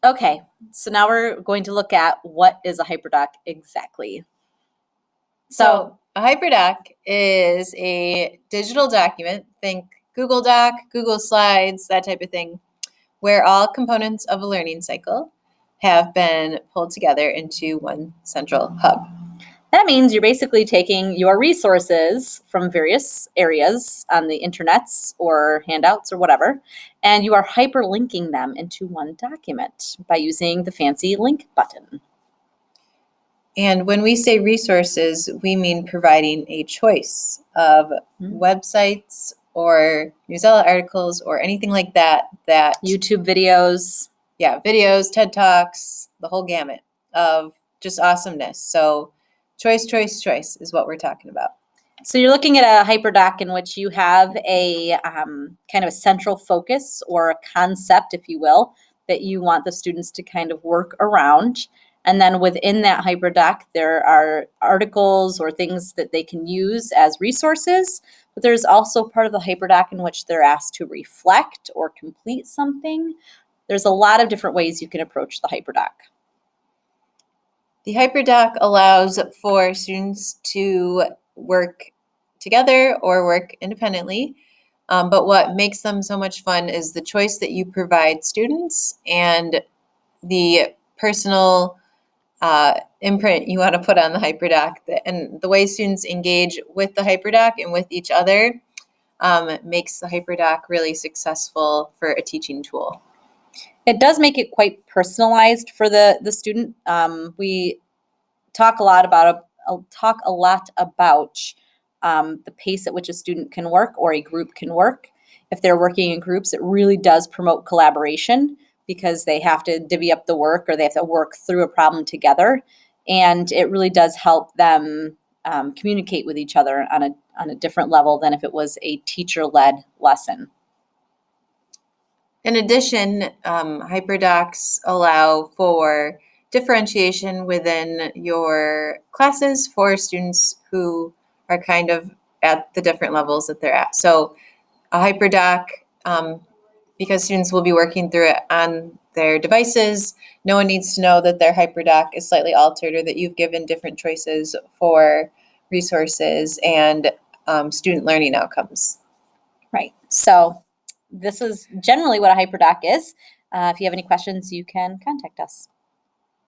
Okay, so now we're going to look at what is a hyperdoc exactly. So a hyperdoc is a digital document, think Google Doc, Google Slides, that type of thing, where all components of a learning cycle have been pulled together into one central hub. That means you're basically taking your resources from various areas on the internets or handouts or whatever, and you are hyperlinking them into one document by using the fancy link button. And when we say resources, we mean providing a choice of websites or newsletter articles or anything like that. YouTube videos. Yeah, videos, TED Talks, the whole gamut of just awesomeness. So choice is what we're talking about. So you're looking at a hyperdoc in which you have a kind of a central focus or a concept, if you will, that you want the students to kind of work around. And then within that hyperdoc, there are articles or things that they can use as resources. But there's also part of the hyperdoc in which they're asked to reflect or complete something. There's a lot of different ways you can approach the hyperdoc. The hyperdoc allows for students to work together or work independently. But what makes them so much fun is the choice that you provide students and the personal imprint you want to put on the hyperdoc, and the way students engage with the hyperdoc and with each other makes the hyperdoc really successful for a teaching tool. It does make it quite personalized for the student. We talk a lot about the pace at which a student can work or a group can work. If they're working in groups, it really does promote collaboration because they have to divvy up the work or they have to work through a problem together. And it really does help them communicate with each other on a different level than if it was a teacher-led lesson. In addition, hyperdocs allow for differentiation within your classes for students who are kind of at the different levels that they're at. So a hyperdoc, because students will be working through it on their devices, no one needs to know that their hyperdoc is slightly altered or that you've given different choices for resources and student learning outcomes. Right. So this is generally what a hyperdoc is. If you have any questions, you can contact us.